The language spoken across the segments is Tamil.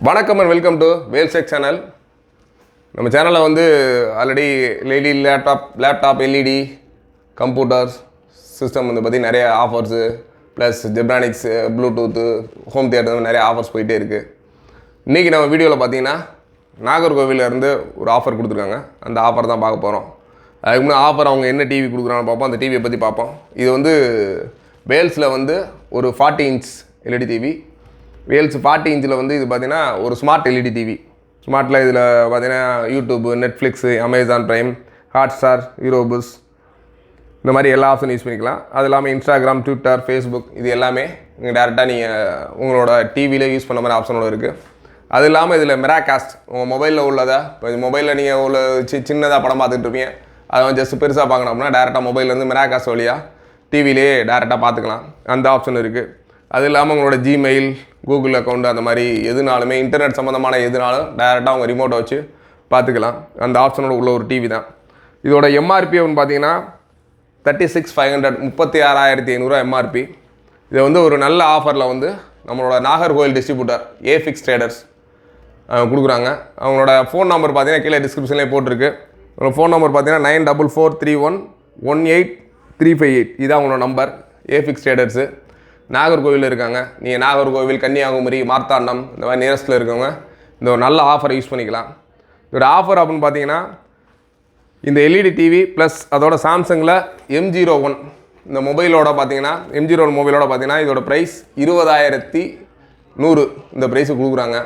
வணக்கம் அண்ட் வெல்கம் டு வேல்செக் சேனல். நம்ம சேனலில் வந்து already laptop LED computers system வந்து பற்றி நிறைய offers plus Zebronics bluetooth home theatre நிறைய ஆஃபர்ஸ் போயிட்டே இருக்குது. இன்றைக்கி நம்ம வீடியோவில் பார்த்தீங்கன்னா நாகர்கோவிலேருந்து ஒரு ஆஃபர் கொடுத்துருக்காங்க. அந்த ஆஃபர் தான் பார்க்க போகிறோம். அதுக்கு முன்னாடி ஆஃபர் அவங்க என்ன டிவி கொடுக்குறாங்கன்னு பார்ப்போம். அந்த டிவியை பற்றி பார்ப்போம். இது வந்து வேல்ஸில் வந்து ஒரு 40 இன்ச் எல்இடி டிவி. வேல்ஸ் 40 இன்ச்சில் வந்து இது பார்த்திங்கன்னா ஒரு ஸ்மார்ட் எல்இடி டிவி. ஸ்மார்ட்டில் இதில் பார்த்திங்கன்னா YouTube, Netflix, Amazon Prime, Hotstar, யூரோபுஸ் இந்த மாதிரி எல்லா ஆப்ஷனும் யூஸ் பண்ணிக்கலாம். அது இல்லாமல் இன்ஸ்டாகிராம், ட்விட்டர், ஃபேஸ்புக் இது எல்லாமே நீங்கள் டேரெக்டாக நீங்கள் உங்களோட டிவியில் யூஸ் பண்ண மாதிரி ஆப்ஷனோட இருக்குது. அது இல்லாமல் இதில் மிராகாஸ்ட் உங்கள் மொபைலில் உள்ளதா, இப்போ மொபைலில் நீங்கள் உள்ள சின்னதாக படம் பார்த்துட்டு இருப்பீங்க, அதை வந்து ஜஸ்ட் பெருசாக பார்க்கணும் அப்படின்னா டேரெக்டாக மொபைல்லேருந்து மிராகாஸ்ட் வழியாக டிவிலே டேரெக்டாக பார்த்துக்கலாம். அந்த ஆப்ஷன் இருக்குது. அது இல்லாமல் உங்களோட ஜிமெயில், கூகுள் அக்கௌண்ட் அந்த மாதிரி எதுனாலுமே இன்டர்நெட் சம்மந்தமான எதுனாலும் டேரெக்டாக அவங்க ரிமோட்டை வச்சு பார்த்துக்கலாம். அந்த ஆப்ஷனோட உள்ள ஒரு டிவி தான். இதோட எம்ஆர்பி அப்படின்னு பார்த்தீங்கன்னா 36,500 36,500 எம்ஆர்பி. இதை வந்து ஒரு நல்ல ஆஃபரில் வந்து நம்மளோட நாகர்கோவில் டிஸ்ட்ரிபியூட்டர் ஏஃபிக்ஸ் ட்ரேடர்ஸ் கொடுக்குறாங்க. அவங்களோட ஃபோன் நம்பர் பார்த்தீங்கன்னா கீழே டிஸ்கிரிப்ஷன்லேயே போட்டிருக்கு. அவங்களோட ஃபோன் நம்பர் பார்த்தீங்கன்னா 9443118358. இதுதான் அவங்களோட நம்பர். ஏஃபிக்ஸ் ட்ரேடர்ஸு நாகர்கோவிலில் இருக்காங்க. நீங்கள் நாகர்கோவில், கன்னியாகுமரி, மார்த்தாண்டம் இந்த மாதிரி நியரஸ்ட்டில் இருக்கவங்க இந்த ஒரு நல்ல ஆஃபரை யூஸ் பண்ணிக்கலாம். இதோட ஆஃபர் அப்படின்னு பார்த்தீங்கன்னா இந்த எல்இடி டிவி ப்ளஸ் அதோட சாம்சங்கில் M01 இந்த மொபைலோட பார்த்தீங்கன்னா M01 மொபைலோட பார்த்தீங்கன்னா இதோட ப்ரைஸ் 20,100 இந்த ப்ரைஸு கொடுக்குறாங்க.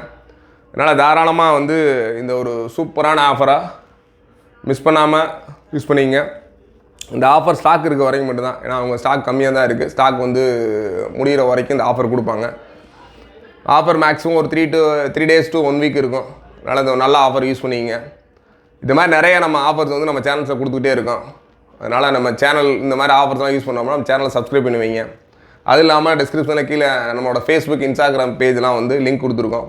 அதனால் தாராளமாக வந்து இந்த ஒரு சூப்பரான ஆஃபராக மிஸ் பண்ணாமல் யூஸ் பண்ணிங்க. இந்த ஆஃபர் ஸ்டாக் இருக்க வரைக்கும் மட்டும்தான். ஏன்னா அவங்க ஸ்டாக் கம்மியாக தான் இருக்குது. ஸ்டாக் வந்து முடிகிற வரைக்கும் இந்த ஆஃபர் கொடுப்பாங்க. ஆஃபர் மேக்ஸிமம் ஒரு 3 days to 1 week இருக்கும். அதனால் இந்த நல்ல ஆஃபர் யூஸ் பண்ணிங்க. இது மாதிரி நிறைய நம்ம ஆஃபர்ஸ் வந்து நம்ம சேனல்ஸில் கொடுத்துக்கிட்டே இருக்கோம். அதனால் நம்ம சேனல் இந்த மாதிரி ஆஃபர்ஸ்லாம் யூஸ் பண்ணோம்னா நம்ம சேனலை சப்ஸ்கிரைப் பண்ணி வைங்க. அது இல்லாமல் டிஸ்கிரிப்ஷனில் கீழே நம்மளோட ஃபேஸ்புக், இன்ஸ்டாகிராம் பேஜ்லாம் வந்து லிங்க் கொடுத்துருக்கோம்.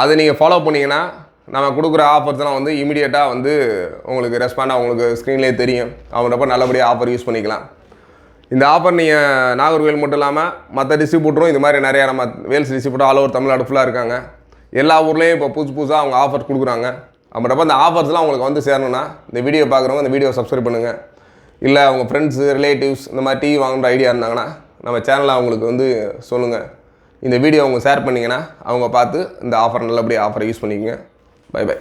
அதை நீங்கள் ஃபாலோ பண்ணிங்கன்னா நம்ம கொடுக்குற ஆஃபர்ஸ்லாம் வந்து இமீடியட்டாக வந்து உங்களுக்கு ரெஸ்பாண்டாக உங்களுக்கு ஸ்க்ரீன்லேயே தெரியும். அவங்களப்போ நல்லபடியாக ஆஃபர் யூஸ் பண்ணிக்கலாம். இந்த ஆஃபர் நீங்கள் நாகர்கோவில் மட்டும் இல்லாமல் மற்ற டிஸ்ட்ரிபியூட்டரும் இது மாதிரி நிறையா நம்ம வேல்ஸ் டிஸ்ட்ரிபியூட்டர் ஆல் ஓவர் தமிழ்நாடு ஃபுல்லாக இருக்காங்க. எல்லா ஊர்லேயும் இப்போ புதுசாக அவங்க ஆஃபர் கொடுக்குறாங்க. அப்படின்றப்ப அந்த ஆஃபர்ஸ்லாம் உங்களுக்கு வந்து சேரணும்னா இந்த வீடியோ பார்க்குறவங்க இந்த வீடியோ சப்ஸ்கிரைப் பண்ணுங்கள். இல்லை அவங்க ஃப்ரெண்ட்ஸு, ரிலேட்டிவ்ஸ் இந்த மாதிரி டிவி வாங்குகிற ஐடியா இருந்தாங்கன்னா நம்ம சேனலில் அவங்களுக்கு வந்து சொல்லுங்கள். இந்த வீடியோ அவங்க ஷேர் பண்ணிங்கன்னா அவங்க பார்த்து இந்த ஆஃபர் நல்லபடியாக ஆஃபரை யூஸ் பண்ணிக்கோங்க. Bye bye.